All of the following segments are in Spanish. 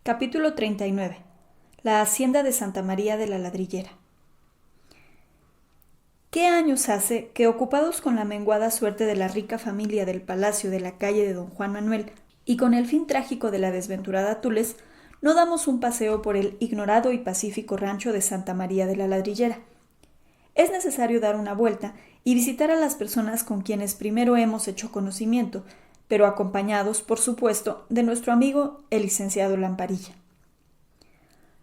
Capítulo 39. La hacienda de Santa María de la Ladrillera. ¿Qué años hace que, ocupados con la menguada suerte de la rica familia del palacio de la calle de don Juan Manuel y con el fin trágico de la desventurada Tules, no damos un paseo por el ignorado y pacífico rancho de Santa María de la Ladrillera? Es necesario dar una vuelta y visitar a las personas con quienes primero hemos hecho conocimiento, pero acompañados, por supuesto, de nuestro amigo el licenciado Lamparilla.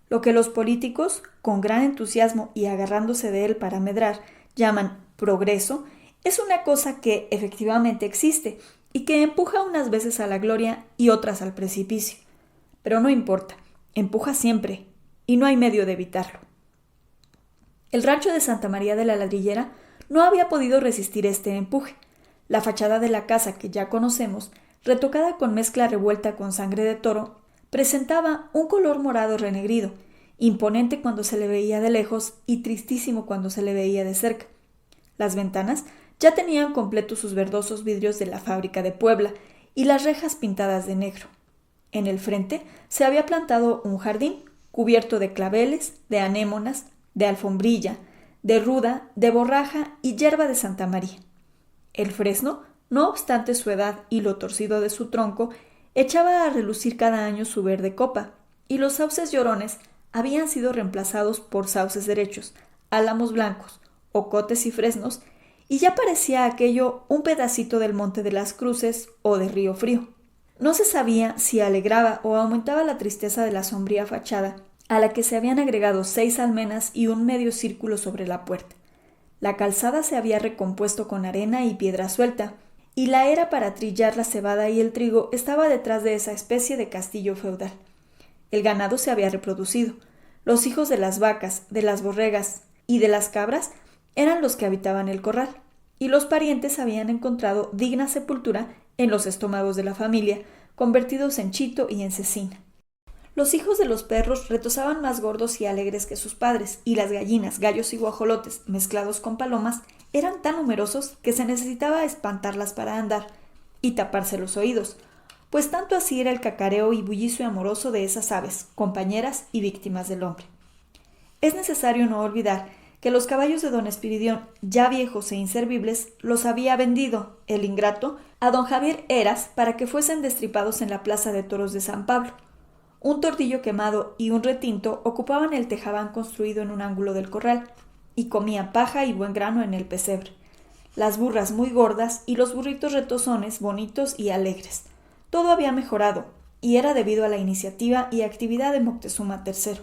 Lo que los políticos, con gran entusiasmo y agarrándose de él para medrar, llaman progreso, es una cosa que efectivamente existe y que empuja unas veces a la gloria y otras al precipicio. Pero no importa, empuja siempre, y no hay medio de evitarlo. El rancho de Santa María de la Ladrillera no había podido resistir este empuje. La fachada de la casa que ya conocemos, retocada con mezcla revuelta con sangre de toro, presentaba un color morado renegrido, imponente cuando se le veía de lejos y tristísimo cuando se le veía de cerca. Las ventanas ya tenían completos sus verdosos vidrios de la fábrica de Puebla y las rejas pintadas de negro. En el frente se había plantado un jardín cubierto de claveles, de anémonas, de alfombrilla, de ruda, de borraja y yerba de Santa María. El fresno, no obstante su edad y lo torcido de su tronco, echaba a relucir cada año su verde copa, y los sauces llorones habían sido reemplazados por sauces derechos, álamos blancos, ocotes y fresnos, y ya parecía aquello un pedacito del Monte de las Cruces o de Río Frío. No se sabía si alegraba o aumentaba la tristeza de la sombría fachada, a la que se habían agregado 6 almenas y un medio círculo sobre la puerta. La calzada se había recompuesto con arena y piedra suelta, y la era para trillar la cebada y el trigo estaba detrás de esa especie de castillo feudal. El ganado se había reproducido. Los hijos de las vacas, de las borregas y de las cabras eran los que habitaban el corral, y los parientes habían encontrado digna sepultura en los estómagos de la familia, convertidos en chito y en cecina. Los hijos de los perros retozaban más gordos y alegres que sus padres, y las gallinas, gallos y guajolotes, mezclados con palomas, eran tan numerosos que se necesitaba espantarlas para andar y taparse los oídos, pues tanto así era el cacareo y bullicio amoroso de esas aves, compañeras y víctimas del hombre. Es necesario no olvidar que los caballos de don Espiridión, ya viejos e inservibles, los había vendido, el ingrato, a don Javier Heras para que fuesen destripados en la plaza de toros de San Pablo. Un tordillo quemado y un retinto ocupaban el tejabán construido en un ángulo del corral, y comían paja y buen grano en el pesebre. Las burras muy gordas y los burritos retozones, bonitos y alegres. Todo había mejorado, y era debido a la iniciativa y actividad de Moctezuma III.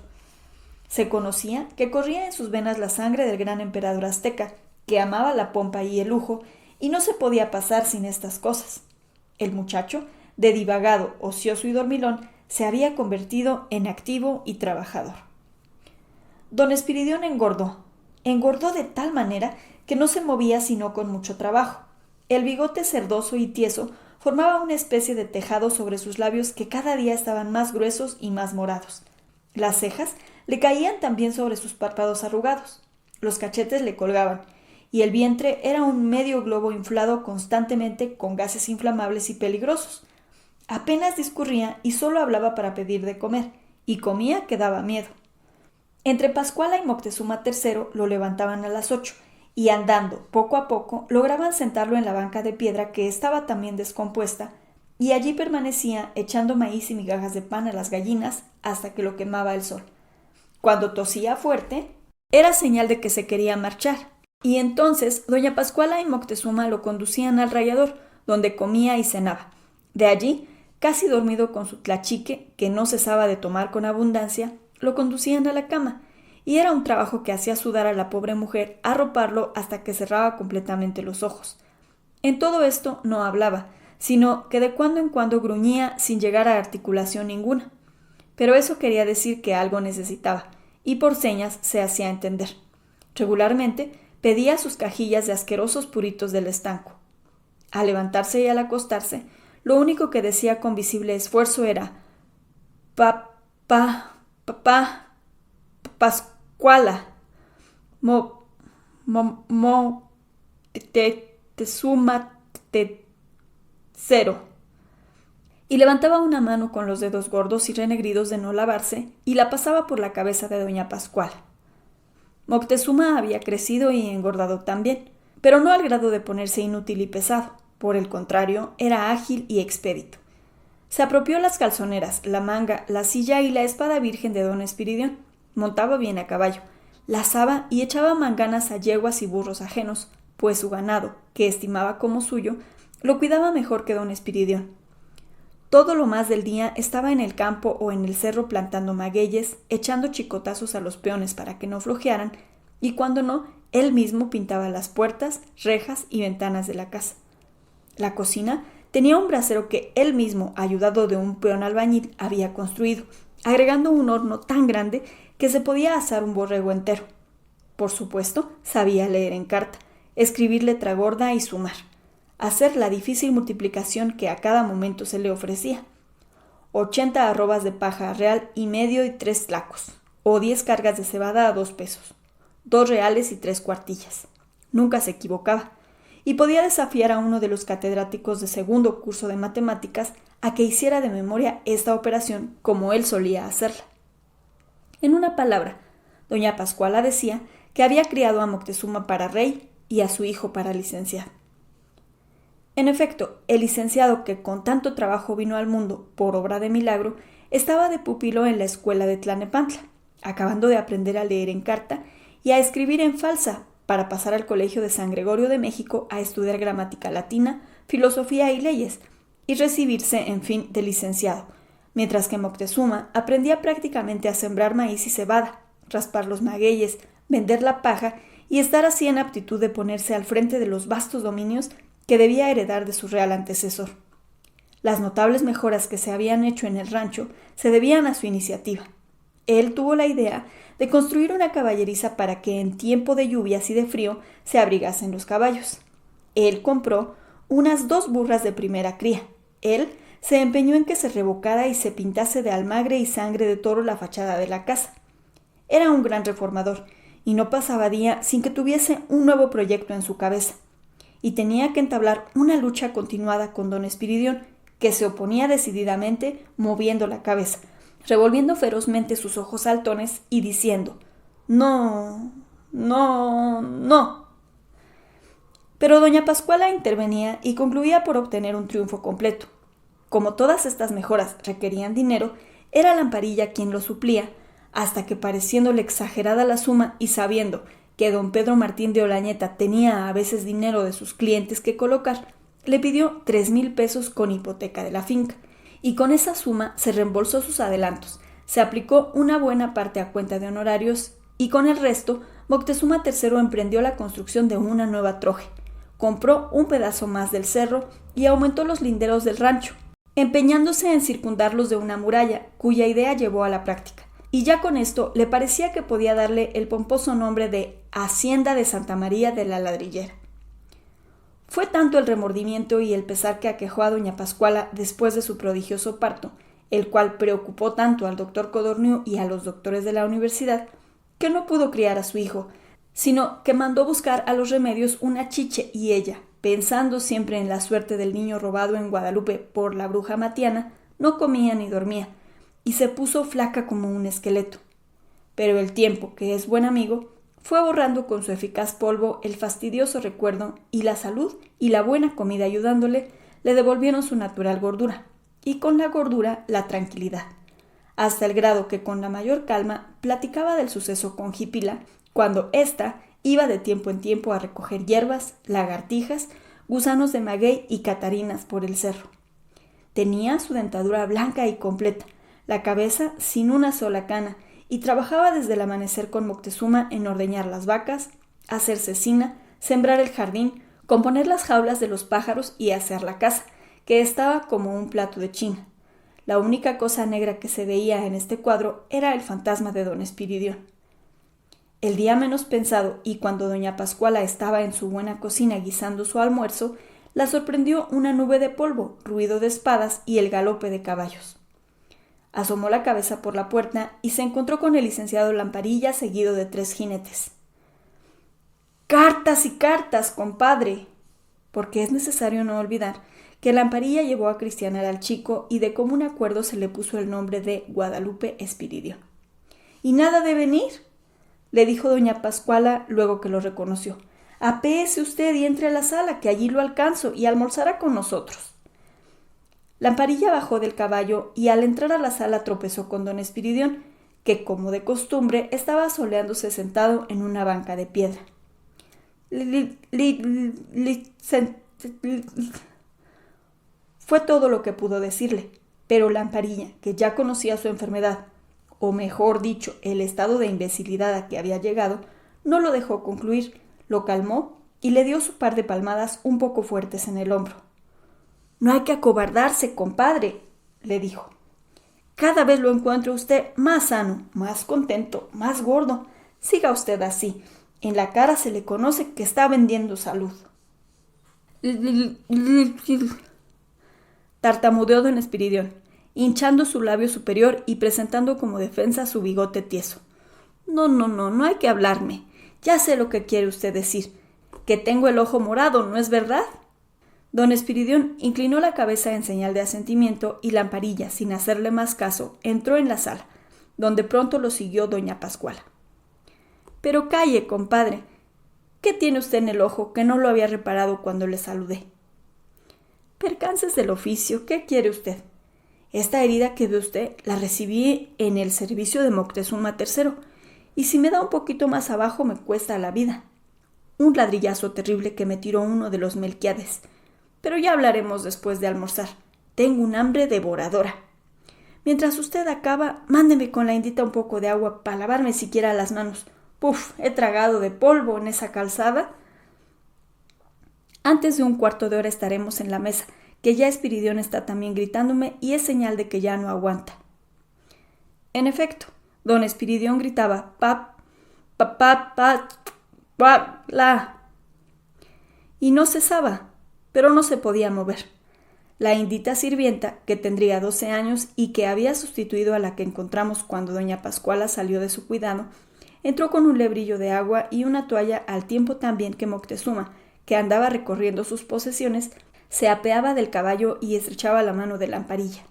Se conocía que corría en sus venas la sangre del gran emperador azteca, que amaba la pompa y el lujo, y no se podía pasar sin estas cosas. El muchacho, de divagado, ocioso y dormilón, se había convertido en activo y trabajador. Don Espiridión engordó de tal manera que no se movía sino con mucho trabajo. El bigote cerdoso y tieso formaba una especie de tejado sobre sus labios que cada día estaban más gruesos y más morados. Las cejas le caían también sobre sus párpados arrugados, los cachetes le colgaban, y el vientre era un medio globo inflado constantemente con gases inflamables y peligrosos. Apenas discurría y solo hablaba para pedir de comer, y comía que daba miedo. Entre Pascuala y Moctezuma III lo levantaban a las 8, y andando poco a poco lograban sentarlo en la banca de piedra que estaba también descompuesta, y allí permanecía echando maíz y migajas de pan a las gallinas hasta que lo quemaba el sol. Cuando tosía fuerte, era señal de que se quería marchar, y entonces doña Pascuala y Moctezuma lo conducían al rayador, donde comía y cenaba. De allí, casi dormido con su tlachique, que no cesaba de tomar con abundancia, lo conducían a la cama, y era un trabajo que hacía sudar a la pobre mujer arroparlo hasta que cerraba completamente los ojos. En todo esto no hablaba, sino que de cuando en cuando gruñía sin llegar a articulación ninguna. Pero eso quería decir que algo necesitaba, y por señas se hacía entender. Regularmente pedía sus cajillas de asquerosos puritos del estanco. Al levantarse y al acostarse, lo único que decía con visible esfuerzo era papá, Pascuala, te suma te cero. y levantaba una mano con los dedos gordos y renegridos de no lavarse y la pasaba por la cabeza de doña Pascuala. Moctezuma había crecido y engordado también, pero no al grado de ponerse inútil y pesado. Por el contrario, era ágil y expedito. Se apropió las calzoneras, la manga, la silla y la espada virgen de don Espiridión. Montaba bien a caballo, lazaba y echaba manganas a yeguas y burros ajenos, pues su ganado, que estimaba como suyo, lo cuidaba mejor que don Espiridión. Todo lo más del día estaba en el campo o en el cerro plantando magueyes, echando chicotazos a los peones para que no flojearan, y cuando no, él mismo pintaba las puertas, rejas y ventanas de la casa. La cocina tenía un brasero que él mismo, ayudado de un peón albañil, había construido, agregando un horno tan grande que se podía asar un borrego entero. Por supuesto, sabía leer en carta, escribir letra gorda y sumar, hacer la difícil multiplicación que a cada momento se le ofrecía. 80 arrobas de paja real y medio y 3 tlacos, o 10 cargas de cebada a 2 pesos, 2 reales y 3 cuartillas. Nunca se equivocaba, y podía desafiar a uno de los catedráticos de segundo curso de matemáticas a que hiciera de memoria esta operación como él solía hacerla. En una palabra, doña Pascuala decía que había criado a Moctezuma para rey y a su hijo para licenciado. En efecto, el licenciado que con tanto trabajo vino al mundo por obra de milagro estaba de pupilo en la escuela de Tlanepantla, acabando de aprender a leer en carta y a escribir en falsa para pasar al Colegio de San Gregorio de México a estudiar gramática latina, filosofía y leyes, y recibirse, en fin, de licenciado, mientras que Moctezuma aprendía prácticamente a sembrar maíz y cebada, raspar los magueyes, vender la paja y estar así en aptitud de ponerse al frente de los vastos dominios que debía heredar de su real antecesor. Las notables mejoras que se habían hecho en el rancho se debían a su iniciativa. Él tuvo la idea de construir una caballeriza para que en tiempo de lluvias y de frío se abrigasen los caballos. Él compró unas 2 burras de primera cría. Él se empeñó en que se revocara y se pintase de almagre y sangre de toro la fachada de la casa. Era un gran reformador, y no pasaba día sin que tuviese un nuevo proyecto en su cabeza, y tenía que entablar una lucha continuada con don Espiridión, que se oponía decididamente, moviendo la cabeza, revolviendo ferozmente sus ojos saltones y diciendo: «No, no, no». Pero doña Pascuala intervenía y concluía por obtener un triunfo completo. Como todas estas mejoras requerían dinero, era Lamparilla quien lo suplía, hasta que, pareciéndole exagerada la suma y sabiendo que don Pedro Martín de Olañeta tenía a veces dinero de sus clientes que colocar, le pidió 3,000 pesos con hipoteca de la finca, y con esa suma se reembolsó sus adelantos, se aplicó una buena parte a cuenta de honorarios, y con el resto Moctezuma III emprendió la construcción de una nueva troje, compró un pedazo más del cerro y aumentó los linderos del rancho, empeñándose en circundarlos de una muralla, cuya idea llevó a la práctica. Y ya con esto le parecía que podía darle el pomposo nombre de Hacienda de Santa María de la Ladrillera. Fue tanto el remordimiento y el pesar que aquejó a doña Pascuala después de su prodigioso parto, el cual preocupó tanto al doctor Codorniu y a los doctores de la universidad, que no pudo criar a su hijo, sino que mandó buscar a los remedios una chiche, y ella, pensando siempre en la suerte del niño robado en Guadalupe por la bruja Matiana, no comía ni dormía, y se puso flaca como un esqueleto. Pero el tiempo, que es buen amigo, fue borrando con su eficaz polvo el fastidioso recuerdo, y la salud y la buena comida ayudándole, le devolvieron su natural gordura, y con la gordura la tranquilidad, hasta el grado que con la mayor calma platicaba del suceso con Jipila, cuando ésta iba de tiempo en tiempo a recoger hierbas, lagartijas, gusanos de maguey y catarinas por el cerro. Tenía su dentadura blanca y completa, la cabeza sin una sola cana, y trabajaba desde el amanecer con Moctezuma en ordeñar las vacas, hacer cecina, sembrar el jardín, componer las jaulas de los pájaros y hacer la casa, que estaba como un plato de China. La única cosa negra que se veía en este cuadro era el fantasma de don Espiridión. El día menos pensado, y cuando doña Pascuala estaba en su buena cocina guisando su almuerzo, la sorprendió una nube de polvo, ruido de espadas y el galope de caballos. Asomó la cabeza por la puerta y se encontró con el licenciado Lamparilla seguido de 3 jinetes. «¡Cartas y cartas, compadre!», porque es necesario no olvidar que Lamparilla llevó a cristianar al chico y de común acuerdo se le puso el nombre de Guadalupe Espiridión. —¿Y nada de venir? —le dijo doña Pascuala luego que lo reconoció. —Apéese usted y entre a la sala, que allí lo alcanzo, y almorzará con nosotros. Lamparilla bajó del caballo y al entrar a la sala tropezó con don Espiridión, que, como de costumbre, estaba soleándose sentado en una banca de piedra. Fue todo lo que pudo decirle, pero Lamparilla, que ya conocía su enfermedad, o mejor dicho, el estado de imbecilidad a que había llegado, no lo dejó concluir, lo calmó y le dio su par de palmadas un poco fuertes en el hombro. —No hay que acobardarse, compadre —le dijo—. Cada vez lo encuentro usted más sano, más contento, más gordo. Siga usted así. En la cara se le conoce que está vendiendo salud. Tartamudeó don Espiridión, hinchando su labio superior y presentando como defensa su bigote tieso. No hay que hablarme. Ya sé lo que quiere usted decir. Que tengo el ojo morado, ¿no es verdad? Don Espiridión inclinó la cabeza en señal de asentimiento y Lamparilla, sin hacerle más caso, entró en la sala, donde pronto lo siguió doña Pascuala. —Pero calle, compadre. ¿Qué tiene usted en el ojo que no lo había reparado cuando le saludé? —Percances del oficio, ¿qué quiere usted? Esta herida que ve usted la recibí en el servicio de Moctezuma III, y si me da un poquito más abajo me cuesta la vida. Un ladrillazo terrible que me tiró uno de los Melquiades. Pero ya hablaremos después de almorzar. Tengo un hambre devoradora. Mientras usted acaba, mándeme con la indita un poco de agua para lavarme siquiera las manos. ¡Puf! He tragado de polvo en esa calzada. Antes de un cuarto de hora estaremos en la mesa, que ya Espiridión está también gritándome y es señal de que ya no aguanta. En efecto, don Espiridión gritaba la y no cesaba, pero no se podía mover. La indita sirvienta, que tendría 12 años y que había sustituido a la que encontramos cuando doña Pascuala salió de su cuidado, entró con un lebrillo de agua y una toalla al tiempo también que Moctezuma, que andaba recorriendo sus posesiones, se apeaba del caballo y estrechaba la mano de Lamparilla.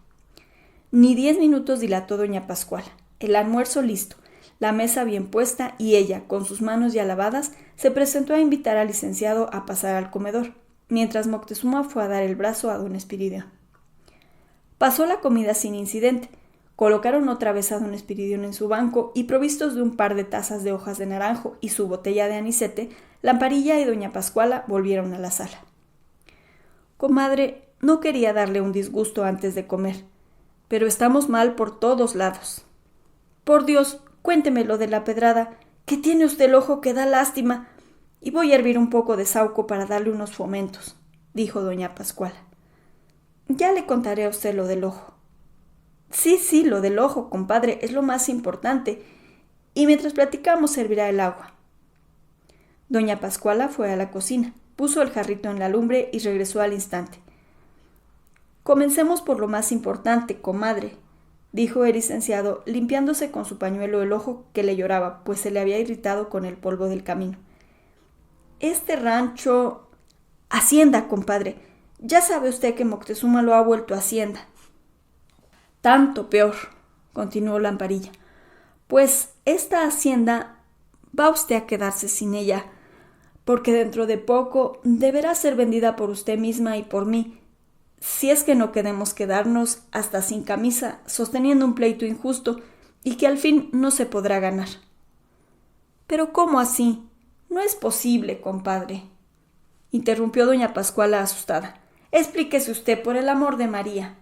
Ni 10 minutos dilató doña Pascuala. El almuerzo listo, la mesa bien puesta y ella, con sus manos ya lavadas, se presentó a invitar al licenciado a pasar al comedor, mientras Moctezuma fue a dar el brazo a don Espiridión. Pasó la comida sin incidente. Colocaron otra vez a don Espiridión en su banco y, provistos de un par de tazas de hojas de naranjo y su botella de anisete, Lamparilla y doña Pascuala volvieron a la sala. Comadre, no quería darle un disgusto antes de comer, pero estamos mal por todos lados. Por Dios, cuénteme lo de la pedrada, que tiene usted el ojo que da lástima, y voy a hervir un poco de saúco para darle unos fomentos, dijo doña Pascuala. Ya le contaré a usted lo del ojo. Sí, lo del ojo, compadre, es lo más importante, y mientras platicamos servirá el agua. Doña Pascuala fue a la cocina, puso el jarrito en la lumbre y regresó al instante. Comencemos por lo más importante, comadre, dijo el licenciado, limpiándose con su pañuelo el ojo que le lloraba, pues se le había irritado con el polvo del camino. Este rancho... Hacienda, compadre. Ya sabe usted que Moctezuma lo ha vuelto hacienda. Tanto peor, continuó Lamparilla. Pues esta hacienda va usted a quedarse sin ella, porque dentro de poco deberá ser vendida por usted misma y por mí, si es que no queremos quedarnos hasta sin camisa, sosteniendo un pleito injusto y que al fin no se podrá ganar. Pero ¿cómo así? No es posible, compadre, interrumpió doña Pascuala asustada. Explíquese usted, por el amor de María.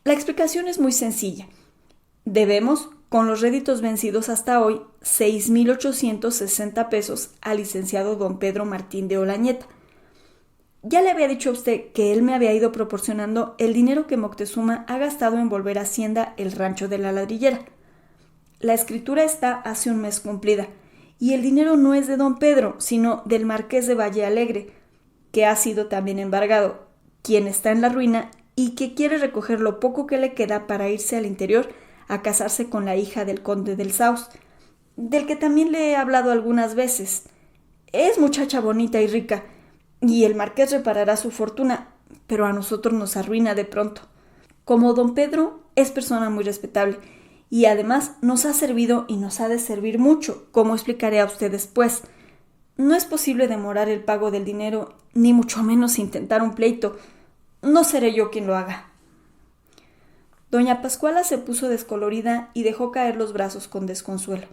La explicación es muy sencilla. Debemos, con los réditos vencidos hasta hoy, 6,860 pesos al licenciado don Pedro Martín de Olañeta. Ya le había dicho a usted que él me había ido proporcionando el dinero que Moctezuma ha gastado en volver a Hacienda el rancho de la Ladrillera. La escritura está hace un mes cumplida, y el dinero no es de don Pedro, sino del marqués de Valle Alegre, que ha sido también embargado, quien está en la ruina y que quiere recoger lo poco que le queda para irse al interior a casarse con la hija del conde del Saus, del que también le he hablado algunas veces. Es muchacha bonita y rica, y el marqués reparará su fortuna, pero a nosotros nos arruina de pronto. Como don Pedro es persona muy respetable y además nos ha servido y nos ha de servir mucho, como explicaré a usted después. No es posible demorar el pago del dinero, ni mucho menos intentar un pleito. No seré yo quien lo haga. Doña Pascuala se puso descolorida y dejó caer los brazos con desconsuelo.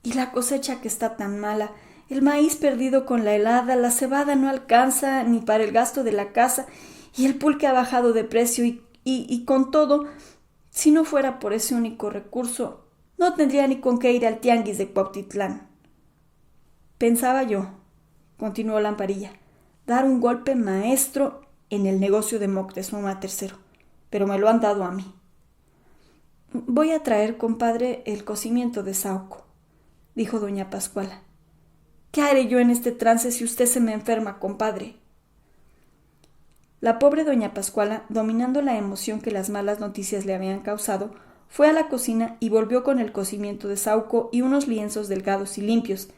Y la cosecha que está tan mala, el maíz perdido con la helada, la cebada no alcanza ni para el gasto de la casa, y el pulque ha bajado de precio y con todo, si no fuera por ese único recurso, no tendría ni con qué ir al tianguis de Cuautitlán. Pensaba yo, continuó Lamparilla, dar un golpe maestro en el negocio de Moctezuma III, pero me lo han dado a mí. Voy a traer, compadre, el cocimiento de Saúco, dijo doña Pascuala. ¿Qué haré yo en este trance si usted se me enferma, compadre? La pobre doña Pascuala, dominando la emoción que las malas noticias le habían causado, fue a la cocina y volvió con el cocimiento de Saúco y unos lienzos delgados y limpios,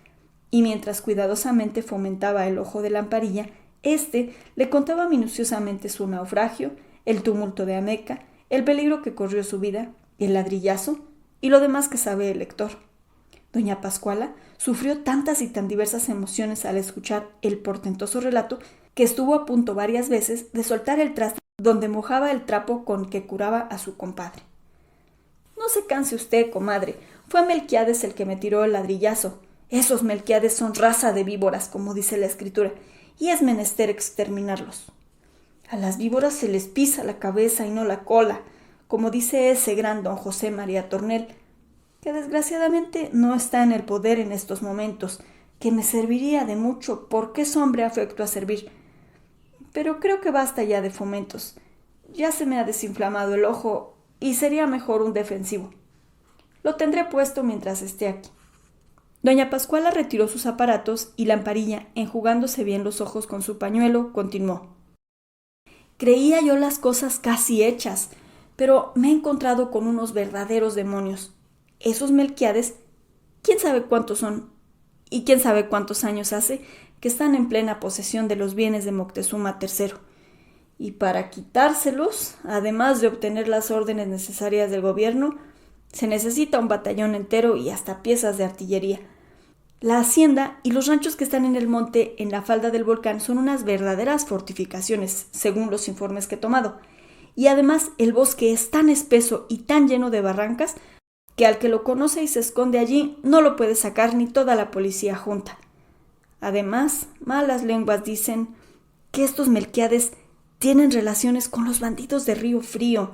y mientras cuidadosamente fomentaba el ojo de Lamparilla, éste le contaba minuciosamente su naufragio, el tumulto de Ameca, el peligro que corrió su vida, el ladrillazo y lo demás que sabe el lector. Doña Pascuala sufrió tantas y tan diversas emociones al escuchar el portentoso relato que estuvo a punto varias veces de soltar el traste donde mojaba el trapo con que curaba a su compadre. No se canse usted, comadre, fue Melquiades el que me tiró el ladrillazo. Esos Melquiades son raza de víboras, como dice la escritura, y es menester exterminarlos. A las víboras se les pisa la cabeza y no la cola, como dice ese gran don José María Tornel, que desgraciadamente no está en el poder en estos momentos, que me serviría de mucho porque es hombre afecto a servir. Pero creo que basta ya de fomentos. Ya se me ha desinflamado el ojo y sería mejor un defensivo. Lo tendré puesto mientras esté aquí. Doña Pascuala retiró sus aparatos y Lamparilla, enjugándose bien los ojos con su pañuelo, continuó. Creía yo las cosas casi hechas, pero me he encontrado con unos verdaderos demonios. Esos Melquiades, quién sabe cuántos son y quién sabe cuántos años hace que están en plena posesión de los bienes de Moctezuma III. Y para quitárselos, además de obtener las órdenes necesarias del gobierno, se necesita un batallón entero y hasta piezas de artillería. La hacienda y los ranchos que están en el monte, en la falda del volcán, son unas verdaderas fortificaciones, según los informes que he tomado. Y además el bosque es tan espeso y tan lleno de barrancas que al que lo conoce y se esconde allí no lo puede sacar ni toda la policía junta. Además, malas lenguas dicen que estos Melquiades tienen relaciones con los bandidos de Río Frío,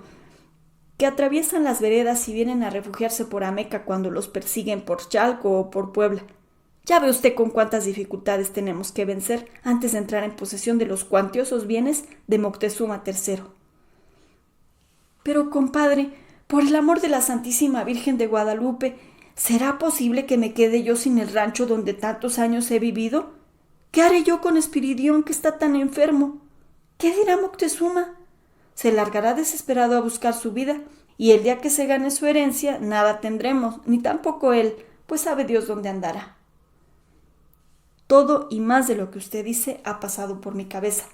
que atraviesan las veredas y vienen a refugiarse por Ameca cuando los persiguen por Chalco o por Puebla. Ya ve usted con cuántas dificultades tenemos que vencer antes de entrar en posesión de los cuantiosos bienes de Moctezuma III. Pero, compadre, por el amor de la Santísima Virgen de Guadalupe, ¿será posible que me quede yo sin el rancho donde tantos años he vivido? ¿Qué haré yo con Espiridión, que está tan enfermo? ¿Qué dirá Moctezuma? Se largará desesperado a buscar su vida, y el día que se gane su herencia nada tendremos, ni tampoco él, pues sabe Dios dónde andará. Todo y más de lo que usted dice ha pasado por mi cabeza.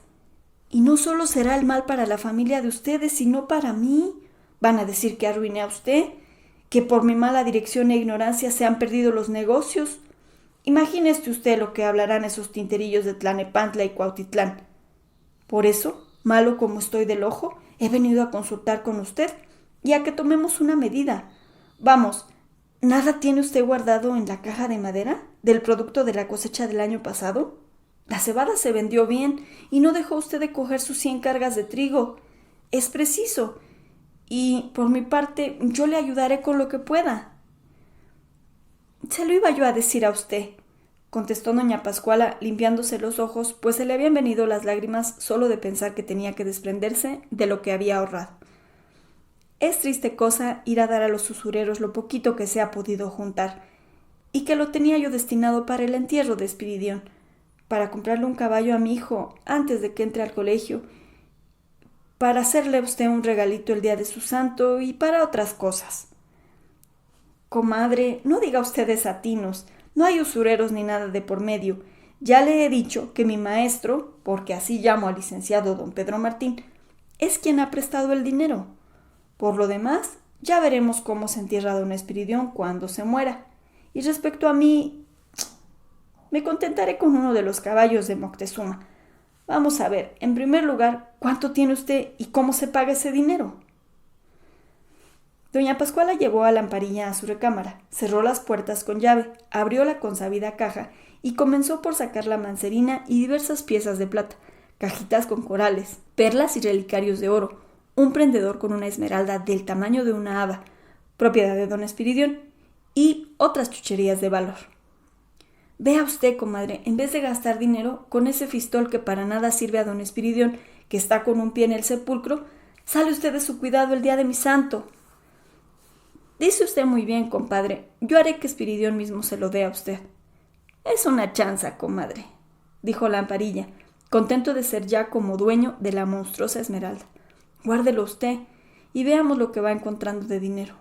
Y no solo será el mal para la familia de ustedes, sino para mí. Van a decir que arruiné a usted, que por mi mala dirección e ignorancia se han perdido los negocios. Imagínese usted lo que hablarán esos tinterillos de Tlanepantla y Cuautitlán. Por eso, malo como estoy del ojo, he venido a consultar con usted y a que tomemos una medida. Vamos, ¿nada tiene usted guardado en la caja de madera del producto de la cosecha del año pasado? La cebada se vendió bien y no dejó usted de coger sus 100 cargas de trigo. Es preciso. Y, por mi parte, yo le ayudaré con lo que pueda. Se lo iba yo a decir a usted, contestó doña Pascuala, limpiándose los ojos, pues se le habían venido las lágrimas solo de pensar que tenía que desprenderse de lo que había ahorrado. Es triste cosa ir a dar a los usureros lo poquito que se ha podido juntar, y que lo tenía yo destinado para el entierro de Espiridión, para comprarle un caballo a mi hijo antes de que entre al colegio, para hacerle a usted un regalito el día de su santo y para otras cosas. Comadre, no diga usted desatinos, no hay usureros ni nada de por medio. Ya le he dicho que mi maestro, porque así llamo al licenciado don Pedro Martín, es quien ha prestado el dinero. Por lo demás, ya veremos cómo se entierra don Espiridión cuando se muera. Y respecto a mí, me contentaré con uno de los caballos de Moctezuma. Vamos a ver, en primer lugar, ¿cuánto tiene usted y cómo se paga ese dinero? Doña Pascuala llevó a Lamparilla a su recámara, cerró las puertas con llave, abrió la consabida caja y comenzó por sacar la mancerina y diversas piezas de plata, cajitas con corales, perlas y relicarios de oro, un prendedor con una esmeralda del tamaño de una haba, propiedad de don Espiridión, y otras chucherías de valor. Vea usted, comadre, en vez de gastar dinero con ese fistol que para nada sirve a don Espiridión, que está con un pie en el sepulcro, sale usted de su cuidado el día de mi santo. Dice usted muy bien, compadre, yo haré que Espiridión mismo se lo dé a usted. Es una chanza, comadre, dijo Lamparilla, contento de ser ya como dueño de la monstruosa esmeralda. Guárdelo usted y veamos lo que va encontrando de dinero.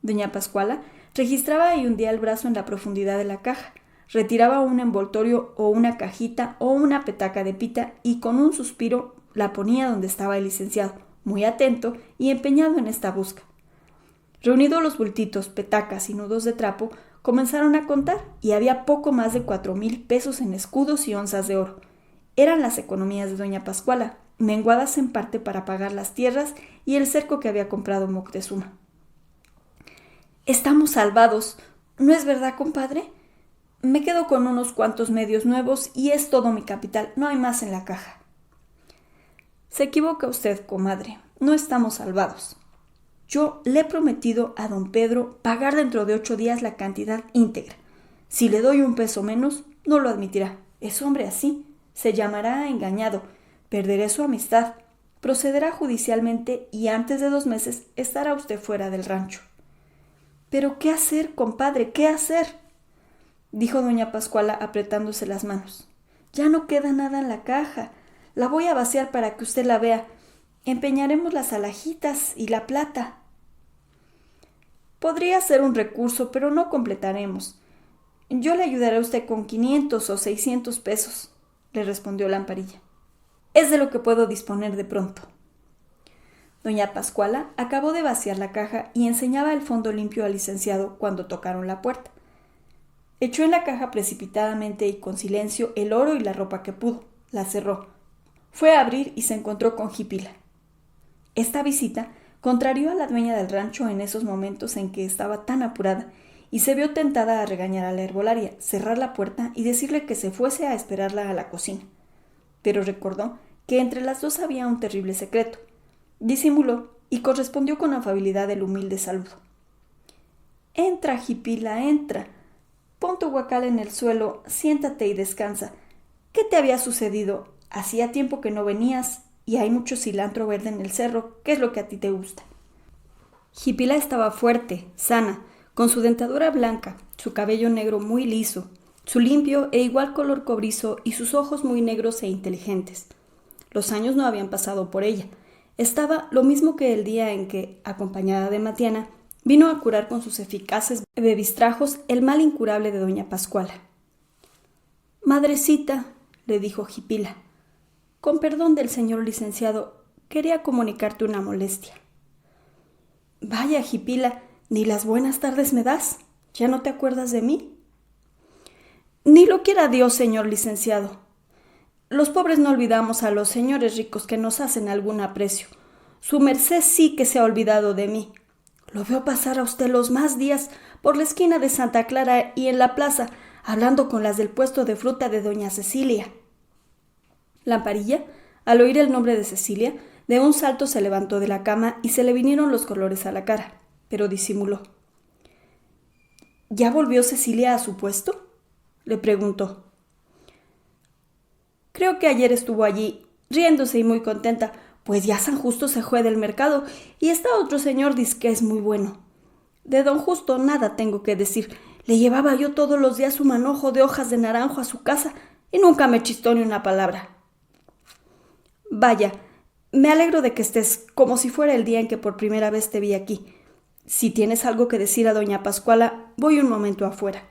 Doña Pascuala registraba y hundía el brazo en la profundidad de la caja, retiraba un envoltorio o una cajita o una petaca de pita y con un suspiro la ponía donde estaba el licenciado, muy atento y empeñado en esta busca. Reunidos los bultitos, petacas y nudos de trapo, comenzaron a contar y había poco más de 4,000 pesos en escudos y onzas de oro. Eran las economías de doña Pascuala, menguadas en parte para pagar las tierras y el cerco que había comprado Moctezuma. Estamos salvados, ¿no es verdad, compadre? Me quedo con unos cuantos medios nuevos y es todo mi capital, no hay más en la caja. Se equivoca usted, comadre, no estamos salvados. Yo le he prometido a don Pedro pagar dentro de 8 días la cantidad íntegra. Si le doy un peso menos, no lo admitirá. Es hombre así. Se llamará engañado. Perderé su amistad. Procederá judicialmente y antes de 2 meses estará usted fuera del rancho. ¿Pero qué hacer, compadre? ¿Qué hacer? Dijo doña Pascuala apretándose las manos. Ya no queda nada en la caja. La voy a vaciar para que usted la vea. Empeñaremos las alhajitas y la plata. Podría ser un recurso, pero no completaremos. Yo le ayudaré a usted con 500 o 600 pesos, le respondió Lamparilla. Es de lo que puedo disponer de pronto. Doña Pascuala acabó de vaciar la caja y enseñaba el fondo limpio al licenciado cuando tocaron la puerta. Echó en la caja precipitadamente y con silencio el oro y la ropa que pudo. La cerró. Fue a abrir y se encontró con Jipila. Esta visita contrarió a la dueña del rancho en esos momentos en que estaba tan apurada y se vio tentada a regañar a la herbolaria, cerrar la puerta y decirle que se fuese a esperarla a la cocina. Pero recordó que entre las dos había un terrible secreto. Disimuló y correspondió con afabilidad el humilde saludo. Entra, Jipila, entra. Pon tu guacal en el suelo, siéntate y descansa. ¿Qué te había sucedido? Hacía tiempo que no venías y hay mucho cilantro verde en el cerro, que es lo que a ti te gusta. Jipila estaba fuerte, sana, con su dentadura blanca, su cabello negro muy liso, su limpio e igual color cobrizo y sus ojos muy negros e inteligentes. Los años no habían pasado por ella. Estaba lo mismo que el día en que, acompañada de Matiana, vino a curar con sus eficaces bebistrajos el mal incurable de doña Pascuala. Madrecita, le dijo Jipila, con perdón del señor licenciado, quería comunicarte una molestia. Vaya, Jipila, ni las buenas tardes me das. ¿Ya no te acuerdas de mí? Ni lo quiera Dios, señor licenciado. Los pobres no olvidamos a los señores ricos que nos hacen algún aprecio. Su merced sí que se ha olvidado de mí. Lo veo pasar a usted los más días por la esquina de Santa Clara y en la plaza, hablando con las del puesto de fruta de doña Cecilia. Lamparilla, al oír el nombre de Cecilia, de un salto se levantó de la cama y se le vinieron los colores a la cara, pero disimuló. ¿Ya volvió Cecilia a su puesto?, le preguntó. Creo que ayer estuvo allí, riéndose y muy contenta, pues ya San Justo se fue del mercado y está otro señor que es muy bueno. De don Justo nada tengo que decir. Le llevaba yo todos los días un manojo de hojas de naranjo a su casa y nunca me chistó ni una palabra. Vaya, me alegro de que estés como si fuera el día en que por primera vez te vi aquí. Si tienes algo que decir a doña Pascuala, voy un momento afuera.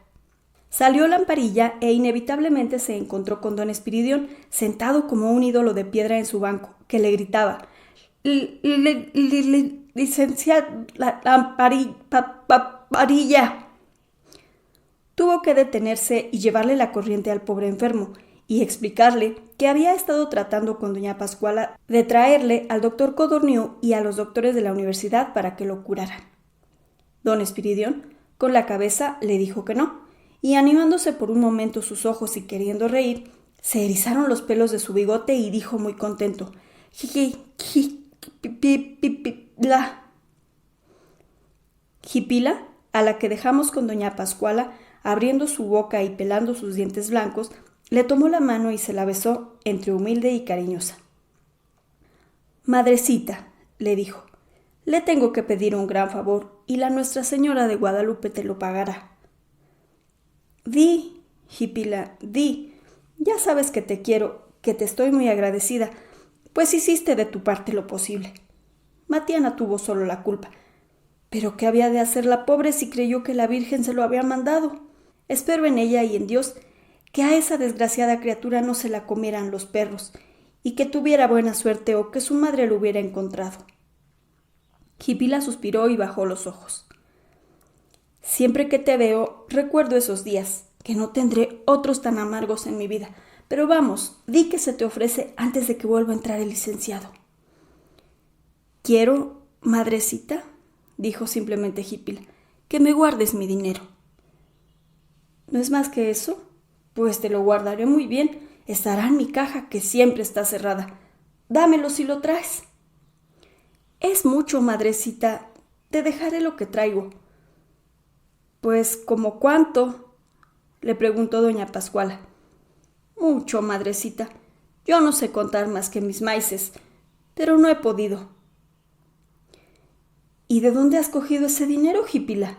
Salió Lamparilla e inevitablemente se encontró con don Espiridión, sentado como un ídolo de piedra en su banco, que le gritaba: Licenciada Lamparilla. Tuvo que detenerse y llevarle la corriente al pobre enfermo y explicarle que había estado tratando con doña Pascuala de traerle al doctor Codorniu y a los doctores de la universidad para que lo curaran. Don Espiridión, con la cabeza, le dijo que no, y animándose por un momento sus ojos y queriendo reír, se erizaron los pelos de su bigote y dijo muy contento: Jipila, a la que dejamos con doña Pascuala, abriendo su boca y pelando sus dientes blancos, le tomó la mano y se la besó entre humilde y cariñosa. Madrecita, le dijo, le tengo que pedir un gran favor y la Nuestra Señora de Guadalupe te lo pagará. Di, Jipila, di, ya sabes que te quiero, que te estoy muy agradecida, pues hiciste de tu parte lo posible. Matiana tuvo solo la culpa. ¿Pero qué había de hacer la pobre si creyó que la Virgen se lo había mandado? Espero en ella y en Dios que a esa desgraciada criatura no se la comieran los perros y que tuviera buena suerte o que su madre lo hubiera encontrado. Jipila suspiró y bajó los ojos. Siempre que te veo, recuerdo esos días, que no tendré otros tan amargos en mi vida. Pero vamos, di que se te ofrece antes de que vuelva a entrar el licenciado. Quiero, madrecita, dijo simplemente Jipila, que me guardes mi dinero. ¿No es más que eso? Pues te lo guardaré muy bien. Estará en mi caja, que siempre está cerrada. Dámelo si lo traes. Es mucho, madrecita. Te dejaré lo que traigo. Pues, ¿como cuánto? Le preguntó doña Pascuala. Mucho, madrecita. Yo no sé contar más que mis maices, pero no he podido. ¿Y de dónde has cogido ese dinero, Jipila?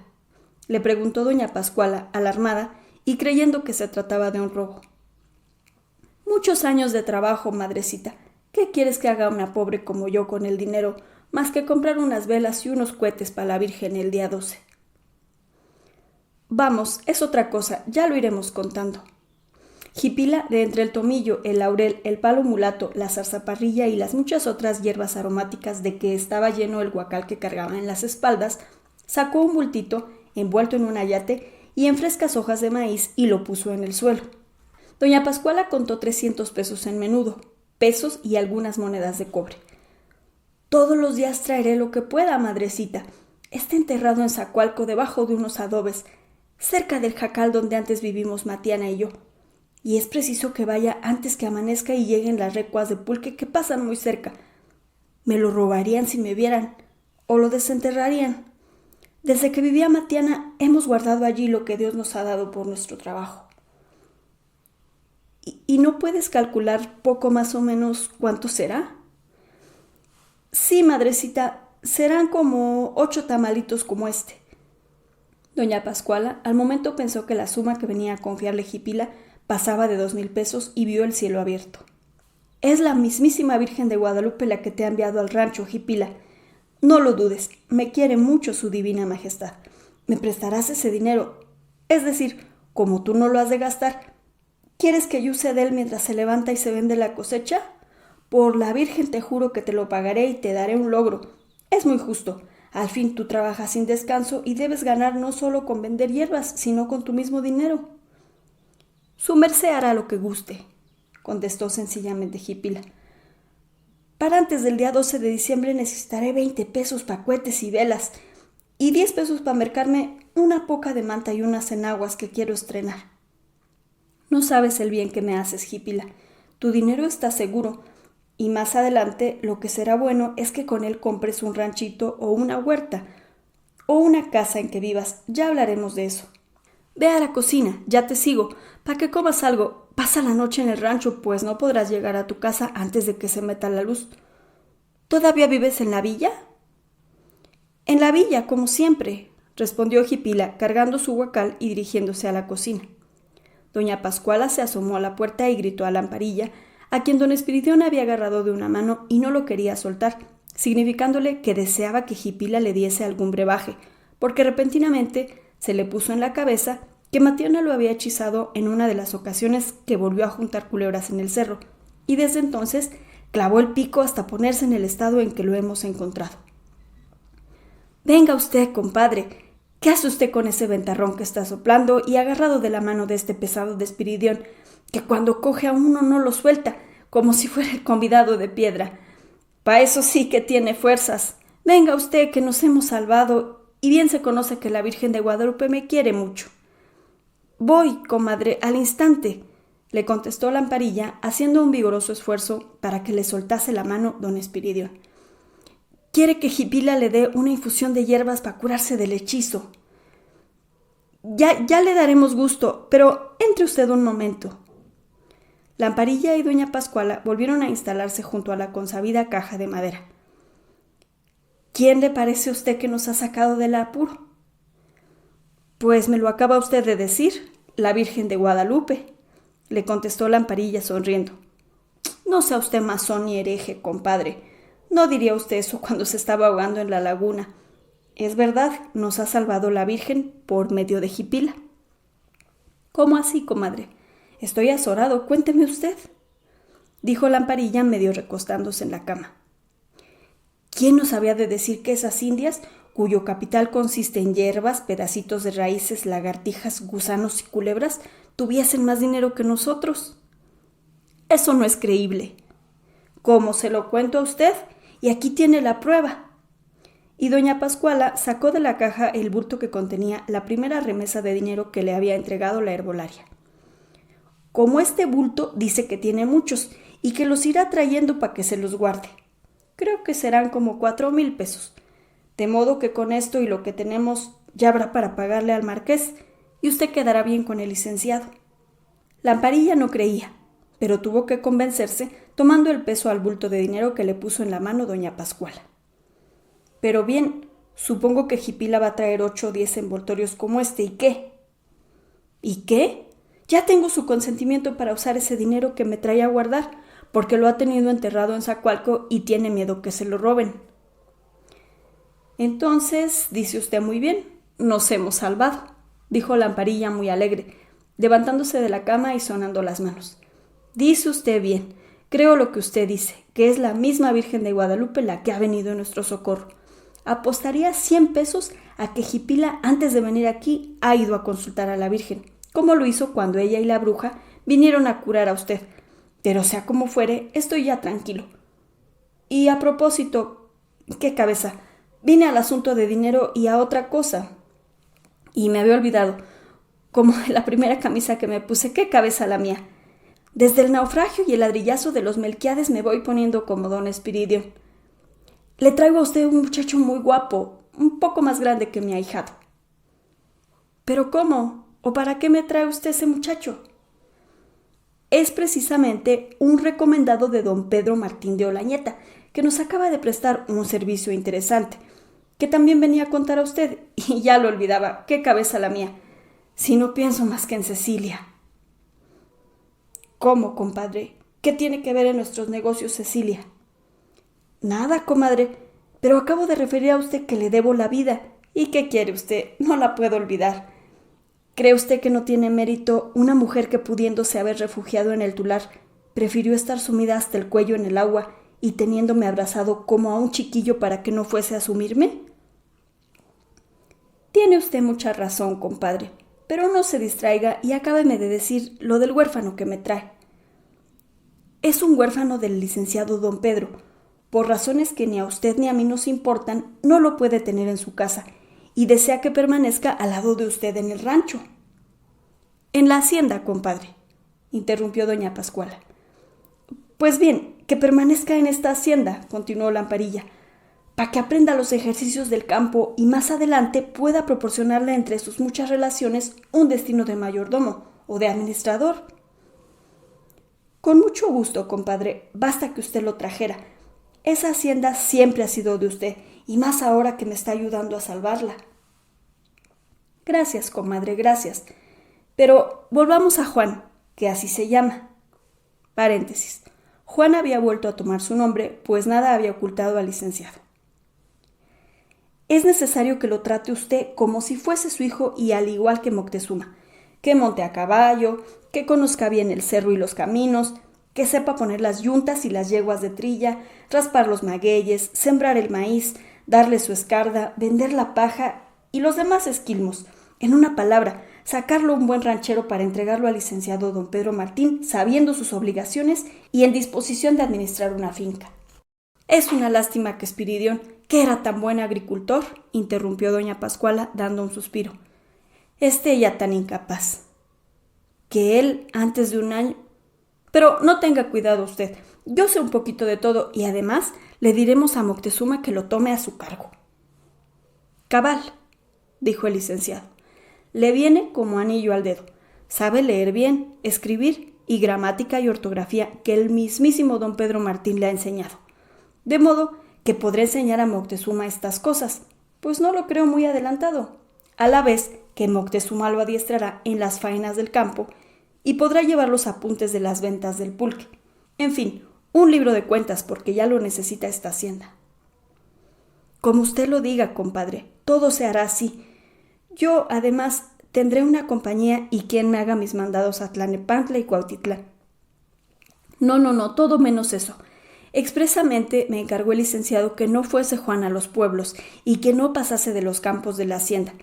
Le preguntó doña Pascuala, alarmada y creyendo que se trataba de un robo. Muchos años de trabajo, madrecita. ¿Qué quieres que haga una pobre como yo con el dinero, más que comprar unas velas y unos cohetes para la Virgen el día 12? Vamos, es otra cosa, ya lo iremos contando. Jipila, de entre el tomillo, el laurel, el palo mulato, la zarzaparrilla y las muchas otras hierbas aromáticas de que estaba lleno el guacal que cargaba en las espaldas, sacó un bultito envuelto en un ayate y en frescas hojas de maíz y lo puso en el suelo. Doña Pascuala contó 300 pesos en menudo, pesos y algunas monedas de cobre. Todos los días traeré lo que pueda, madrecita. Está enterrado en Zacualco debajo de unos adobes, cerca del jacal donde antes vivimos Matiana y yo. Y es preciso que vaya antes que amanezca y lleguen las recuas de pulque que pasan muy cerca. Me lo robarían si me vieran, o lo desenterrarían. Desde que vivía Matiana hemos guardado allí lo que Dios nos ha dado por nuestro trabajo. ¿Y no puedes calcular poco más o menos cuánto será? Sí, madrecita, serán como 8 tamalitos como este. Doña Pascuala al momento pensó que la suma que venía a confiarle Jipila pasaba de 2,000 pesos y vio el cielo abierto. Es la mismísima Virgen de Guadalupe la que te ha enviado al rancho, Jipila. No lo dudes, me quiere mucho su divina majestad. ¿Me prestarás ese dinero? Es decir, como tú no lo has de gastar, ¿quieres que yo use de él mientras se levanta y se vende la cosecha? Por la Virgen te juro que te lo pagaré y te daré un logro. Es muy justo. Al fin tú trabajas sin descanso y debes ganar no solo con vender hierbas, sino con tu mismo dinero. Su merced hará lo que guste, contestó sencillamente Jipila. Para antes del día 12 de diciembre necesitaré 20 pesos para cohetes y velas y 10 pesos para mercarme una poca de manta y unas enaguas que quiero estrenar. No sabes el bien que me haces, Jipila. Tu dinero está seguro y más adelante lo que será bueno es que con él compres un ranchito o una huerta o una casa en que vivas. Ya hablaremos de eso. Ve a la cocina, ya te sigo, para que comas algo. Pasa la noche en el rancho, pues no podrás llegar a tu casa antes de que se meta la luz. ¿Todavía vives en la villa? En la villa, como siempre, respondió Jipila, cargando su guacal y dirigiéndose a la cocina. Doña Pascuala se asomó a la puerta y gritó a Lamparilla, a quien don Espiridión había agarrado de una mano y no lo quería soltar, significándole que deseaba que Jipila le diese algún brebaje, porque repentinamente se le puso en la cabeza que Matiana lo había hechizado en una de las ocasiones que volvió a juntar culebras en el cerro, y desde entonces clavó el pico hasta ponerse en el estado en que lo hemos encontrado. Venga usted, compadre, ¿qué hace usted con ese ventarrón que está soplando y agarrado de la mano de este pesado de Espiridión, que cuando coge a uno no lo suelta, como si fuera el convidado de piedra? Pa' eso sí que tiene fuerzas. Venga usted, que nos hemos salvado, y bien se conoce que la Virgen de Guadalupe me quiere mucho. Voy, comadre, al instante, le contestó Lamparilla, haciendo un vigoroso esfuerzo para que le soltase la mano don Espiridión. Quiere que Jipila le dé una infusión de hierbas para curarse del hechizo. Ya le daremos gusto, pero entre usted un momento. Lamparilla y doña Pascuala volvieron a instalarse junto a la consabida caja de madera. ¿Quién le parece a usted que nos ha sacado del apuro? Pues me lo acaba usted de decir, la Virgen de Guadalupe, le contestó Lamparilla sonriendo. No sea usted masón ni hereje, compadre. No diría usted eso cuando se estaba ahogando en la laguna. Es verdad, nos ha salvado la Virgen por medio de Jipila. ¿Cómo así, comadre? Estoy azorado, cuénteme usted, dijo Lamparilla medio recostándose en la cama. ¿Quién nos había de decir que esas indias, cuyo capital consiste en hierbas, pedacitos de raíces, lagartijas, gusanos y culebras, tuviesen más dinero que nosotros? Eso no es creíble. ¿Cómo se lo cuento a usted? Y aquí tiene la prueba. Y doña Pascuala sacó de la caja el bulto que contenía la primera remesa de dinero que le había entregado la herbolaria. Como este bulto dice que tiene muchos y que los irá trayendo para que se los guarde. Creo que serán como 4,000 pesos. De modo que con esto y lo que tenemos ya habrá para pagarle al marqués y usted quedará bien con el licenciado. Lamparilla no creía, pero tuvo que convencerse tomando el peso al bulto de dinero que le puso en la mano doña Pascuala. Pero bien, supongo que Jipila va a traer 8 o 10 envoltorios como este, ¿y qué? ¿Y qué? Ya tengo su consentimiento para usar ese dinero que me trae a guardar, porque lo ha tenido enterrado en Zacualco y tiene miedo que se lo roben. Entonces, dice usted muy bien, nos hemos salvado, dijo Lamparilla muy alegre, levantándose de la cama y sonando las manos. Dice usted bien, creo lo que usted dice, que es la misma Virgen de Guadalupe la que ha venido en nuestro socorro. Apostaría 100 pesos a que Jipila, antes de venir aquí, ha ido a consultar a la Virgen, como lo hizo cuando ella y la bruja vinieron a curar a usted. Pero sea como fuere, estoy ya tranquilo. Y a propósito, ¿qué cabeza? Vine al asunto de dinero y a otra cosa. Y me había olvidado, como la primera camisa que me puse, ¿qué cabeza la mía? Desde el naufragio y el ladrillazo de los Melquiades me voy poniendo como don Espiridión. Le traigo a usted un muchacho muy guapo, un poco más grande que mi ahijado. ¿Pero cómo? ¿O para qué me trae usted ese muchacho? Es precisamente un recomendado de don Pedro Martín de Olañeta, que nos acaba de prestar un servicio interesante, que también venía a contar a usted, y ya lo olvidaba, qué cabeza la mía, si no pienso más que en Cecilia. ¿Cómo, compadre? ¿Qué tiene que ver en nuestros negocios Cecilia? Nada, comadre, pero acabo de referir a usted que le debo la vida, ¿y qué quiere usted? No la puedo olvidar. ¿Cree usted que no tiene mérito una mujer que, pudiéndose haber refugiado en el tular, prefirió estar sumida hasta el cuello en el agua y teniéndome abrazado como a un chiquillo para que no fuese a sumirme? Tiene usted mucha razón, compadre, pero no se distraiga y acábeme de decir lo del huérfano que me trae. Es un huérfano del licenciado don Pedro. Por razones que ni a usted ni a mí nos importan, no lo puede tener en su casa y desea que permanezca al lado de usted en el rancho. En la hacienda, compadre, interrumpió doña Pascuala. Pues bien, que permanezca en esta hacienda, continuó Lamparilla, para que aprenda los ejercicios del campo y más adelante pueda proporcionarle entre sus muchas relaciones un destino de mayordomo o de administrador. Con mucho gusto, compadre, basta que usted lo trajera. Esa hacienda siempre ha sido de usted, y más ahora que me está ayudando a salvarla. Gracias, comadre, gracias. Pero volvamos a Juan, que así se llama. Paréntesis. Juan había vuelto a tomar su nombre, pues nada había ocultado al licenciado. Es necesario que lo trate usted como si fuese su hijo y al igual que Moctezuma, que monte a caballo, que conozca bien el cerro y los caminos, que sepa poner las yuntas y las yeguas de trilla, raspar los magueyes, sembrar el maíz, darle su escarda, vender la paja y los demás esquilmos. En una palabra, sacarlo un buen ranchero para entregarlo al licenciado don Pedro Martín, sabiendo sus obligaciones y en disposición de administrar una finca. Es una lástima que Espiridión, que era tan buen agricultor, interrumpió doña Pascuala dando un suspiro, esté ya tan incapaz. Que él, antes de un año... Pero no tenga cuidado usted, yo sé un poquito de todo y además le diremos a Moctezuma que lo tome a su cargo. Cabal, dijo el licenciado, le viene como anillo al dedo. Sabe leer bien, escribir y gramática y ortografía que el mismísimo don Pedro Martín le ha enseñado. De modo que podré enseñar a Moctezuma estas cosas, pues no lo creo muy adelantado, a la vez que Moctezuma lo adiestrará en las faenas del campo y podrá llevar los apuntes de las ventas del pulque. En fin, un libro de cuentas porque ya lo necesita esta hacienda. Como usted lo diga, compadre, todo se hará así. Yo, además, tendré una compañía y quien me haga mis mandados a Tlanepantla y Cuautitlán. No, todo menos eso. Expresamente me encargó el licenciado que no fuese Juan a los pueblos y que no pasase de los campos de la hacienda.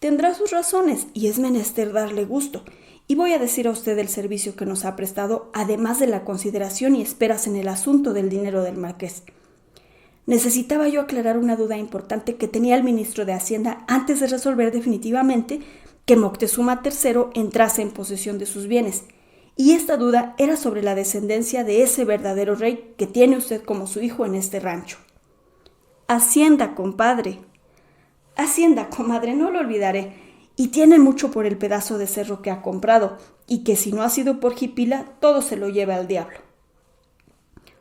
Tendrá sus razones y es menester darle gusto. Y voy a decir a usted el servicio que nos ha prestado, además de la consideración y esperas en el asunto del dinero del marqués. Necesitaba yo aclarar una duda importante que tenía el ministro de Hacienda antes de resolver definitivamente que Moctezuma III entrase en posesión de sus bienes. Y esta duda era sobre la descendencia de ese verdadero rey que tiene usted como su hijo en este rancho. Hacienda, compadre. Hacienda, comadre, no lo olvidaré. Y tiene mucho por el pedazo de cerro que ha comprado, y que si no ha sido por Jipila, todo se lo lleva al diablo.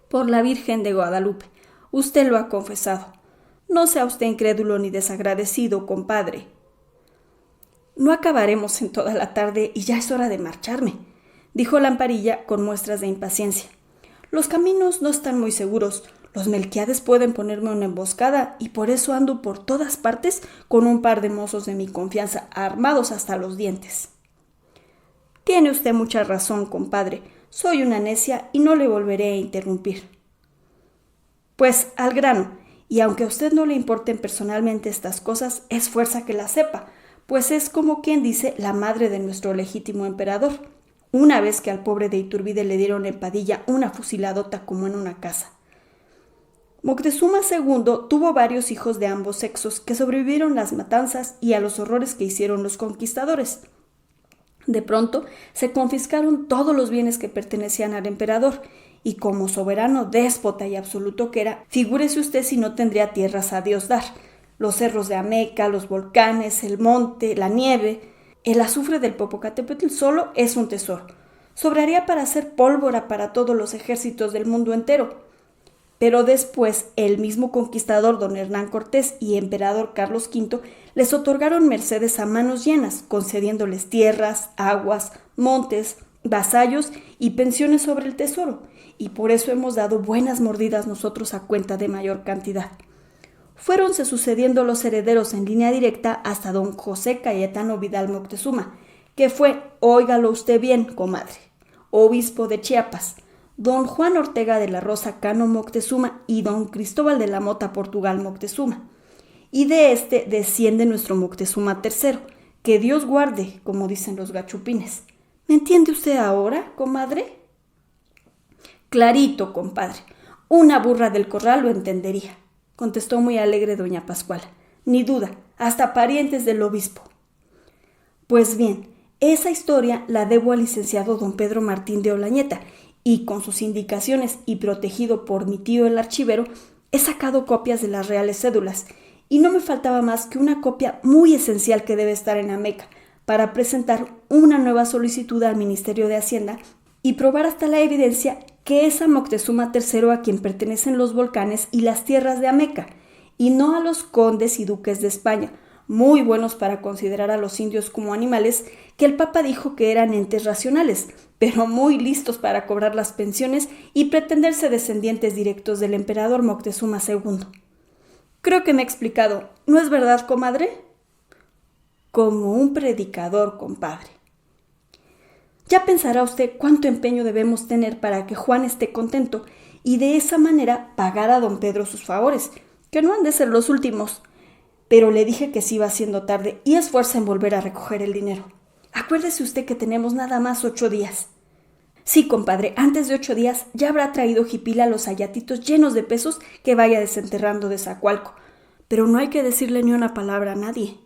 Por la Virgen de Guadalupe, usted lo ha confesado. No sea usted incrédulo ni desagradecido, compadre. No acabaremos en toda la tarde y ya es hora de marcharme, dijo Lamparilla con muestras de impaciencia. Los caminos no están muy seguros. Los Melquiades pueden ponerme una emboscada y por eso ando por todas partes con un par de mozos de mi confianza armados hasta los dientes. Tiene usted mucha razón, compadre. Soy una necia y no le volveré a interrumpir. Pues al grano, y aunque a usted no le importen personalmente estas cosas, es fuerza que las sepa, pues es como quien dice la madre de nuestro legítimo emperador. Una vez que al pobre de Iturbide le dieron en Padilla una fusiladota como en una casa. Moctezuma II tuvo varios hijos de ambos sexos que sobrevivieron las matanzas y a los horrores que hicieron los conquistadores. De pronto se confiscaron todos los bienes que pertenecían al emperador y como soberano déspota y absoluto que era, figúrese usted si no tendría tierras a Dios dar. Los cerros de Ameca, los volcanes, el monte, la nieve, el azufre del Popocatépetl solo es un tesoro. Sobraría para hacer pólvora para todos los ejércitos del mundo entero. Pero después el mismo conquistador don Hernán Cortés y emperador Carlos V les otorgaron mercedes a manos llenas, concediéndoles tierras, aguas, montes, vasallos y pensiones sobre el tesoro, y por eso hemos dado buenas mordidas nosotros a cuenta de mayor cantidad. Fuéronse sucediendo los herederos en línea directa hasta don José Cayetano Vidal Moctezuma, que fue, óigalo usted bien, comadre, obispo de Chiapas, don Juan Ortega de la Rosa Cano Moctezuma y don Cristóbal de la Mota Portugal Moctezuma. Y de este desciende nuestro Moctezuma III, que Dios guarde, como dicen los gachupines. ¿Me entiende usted ahora, comadre? Clarito, compadre. Una burra del corral lo entendería, contestó muy alegre doña Pascuala. Ni duda, hasta parientes del obispo. Pues bien, esa historia la debo al licenciado don Pedro Martín de Olañeta, y con sus indicaciones y protegido por mi tío el archivero, he sacado copias de las reales cédulas, y no me faltaba más que una copia muy esencial que debe estar en Ameca, para presentar una nueva solicitud al Ministerio de Hacienda y probar hasta la evidencia que es a Moctezuma III a quien pertenecen los volcanes y las tierras de Ameca, y no a los condes y duques de España, muy buenos para considerar a los indios como animales, que el Papa dijo que eran entes racionales, pero muy listos para cobrar las pensiones y pretenderse descendientes directos del emperador Moctezuma II. Creo que me he explicado, ¿no es verdad, comadre? Como un predicador, compadre. Ya pensará usted cuánto empeño debemos tener para que Juan esté contento y de esa manera pagar a don Pedro sus favores, que no han de ser los últimos. Pero le dije que se iba haciendo tarde y es fuerza en volver a recoger el dinero. Acuérdese usted que tenemos nada más 8 días. Sí, compadre, antes de 8 días ya habrá traído Jipila los ayatitos llenos de pesos que vaya desenterrando de Zacualco. Pero no hay que decirle ni una palabra a nadie.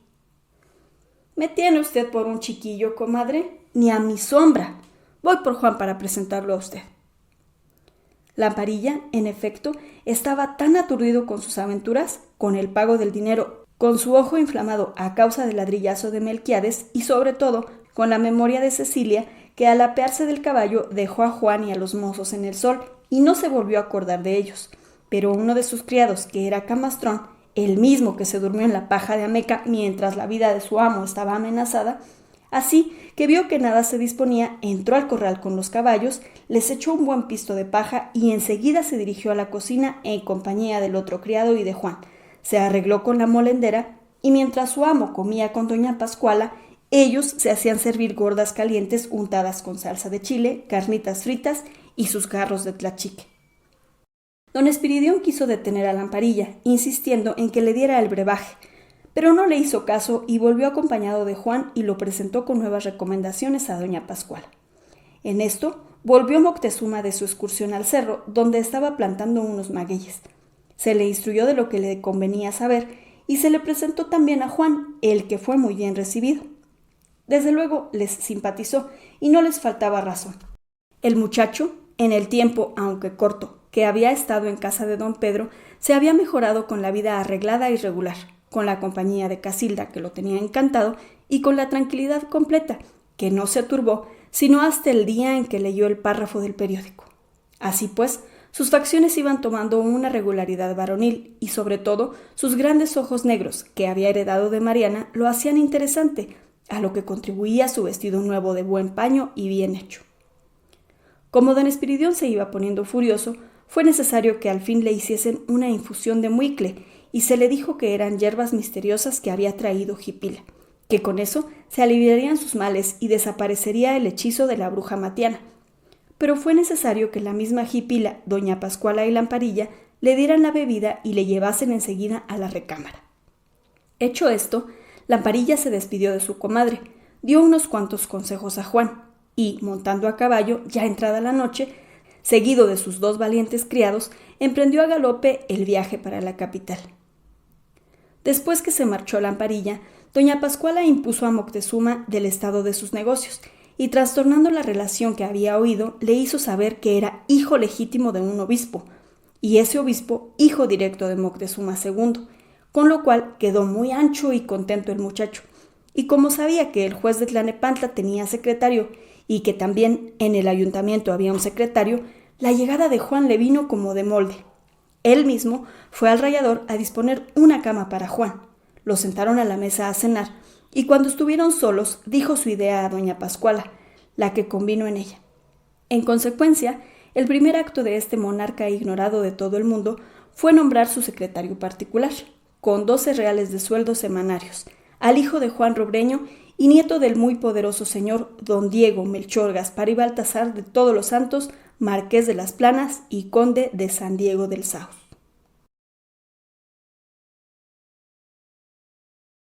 ¿Me tiene usted por un chiquillo, comadre? Ni a mi sombra. Voy por Juan para presentarlo a usted. Lamparilla, en efecto, estaba tan aturdido con sus aventuras, con el pago del dinero, con su ojo inflamado a causa del ladrillazo de Melquiades y sobre todo con la memoria de Cecilia, que al apearse del caballo dejó a Juan y a los mozos en el sol y no se volvió a acordar de ellos. Pero uno de sus criados, que era Camastrón, el mismo que se durmió en la paja de Ameca mientras la vida de su amo estaba amenazada, así que vio que nada se disponía, entró al corral con los caballos, les echó un buen pisto de paja y enseguida se dirigió a la cocina en compañía del otro criado y de Juan. Se arregló con la molendera y mientras su amo comía con doña Pascuala, ellos se hacían servir gordas calientes untadas con salsa de chile, carnitas fritas y sus garros de tlachique. Don Espiridión quiso detener a Lamparilla, insistiendo en que le diera el brebaje, pero no le hizo caso y volvió acompañado de Juan y lo presentó con nuevas recomendaciones a doña Pascuala. En esto volvió Moctezuma de su excursión al cerro, donde estaba plantando unos magueyes. Se le instruyó de lo que le convenía saber y se le presentó también a Juan, el que fue muy bien recibido. Desde luego les simpatizó y no les faltaba razón. El muchacho, en el tiempo, aunque corto, que había estado en casa de don Pedro, se había mejorado con la vida arreglada y regular, con la compañía de Casilda, que lo tenía encantado, y con la tranquilidad completa, que no se turbó, sino hasta el día en que leyó el párrafo del periódico. Así pues, sus facciones iban tomando una regularidad varonil, y sobre todo, sus grandes ojos negros, que había heredado de Mariana, lo hacían interesante, a lo que contribuía su vestido nuevo de buen paño y bien hecho. Como don Espiridión se iba poniendo furioso, fue necesario que al fin le hiciesen una infusión de muicle y se le dijo que eran hierbas misteriosas que había traído Jipila, que con eso se aliviarían sus males y desaparecería el hechizo de la bruja Matiana. Pero fue necesario que la misma Jipila, doña Pascuala y Lamparilla le dieran la bebida y le llevasen enseguida a la recámara. Hecho esto, Lamparilla se despidió de su comadre, dio unos cuantos consejos a Juan y, montando a caballo, ya entrada la noche, seguido de sus 2 valientes criados, emprendió a galope el viaje para la capital. Después que se marchó Lamparilla, doña Pascuala impuso a Moctezuma del estado de sus negocios y, trastornando la relación que había oído, le hizo saber que era hijo legítimo de un obispo, y ese obispo hijo directo de Moctezuma II, con lo cual quedó muy ancho y contento el muchacho, y como sabía que el juez de Tlanepantla tenía secretario y que también en el ayuntamiento había un secretario, la llegada de Juan le vino como de molde. Él mismo fue al rayador a disponer una cama para Juan. Lo sentaron a la mesa a cenar y cuando estuvieron solos dijo su idea a doña Pascuala, la que convino en ella. En consecuencia, el primer acto de este monarca ignorado de todo el mundo fue nombrar su secretario particular, con 12 reales de sueldos semanarios, al hijo de Juan Robreño y nieto del muy poderoso señor don Diego, Melchor, Gaspar y Baltasar de Todos los Santos, marqués de las Planas y conde de San Diego del Sauz.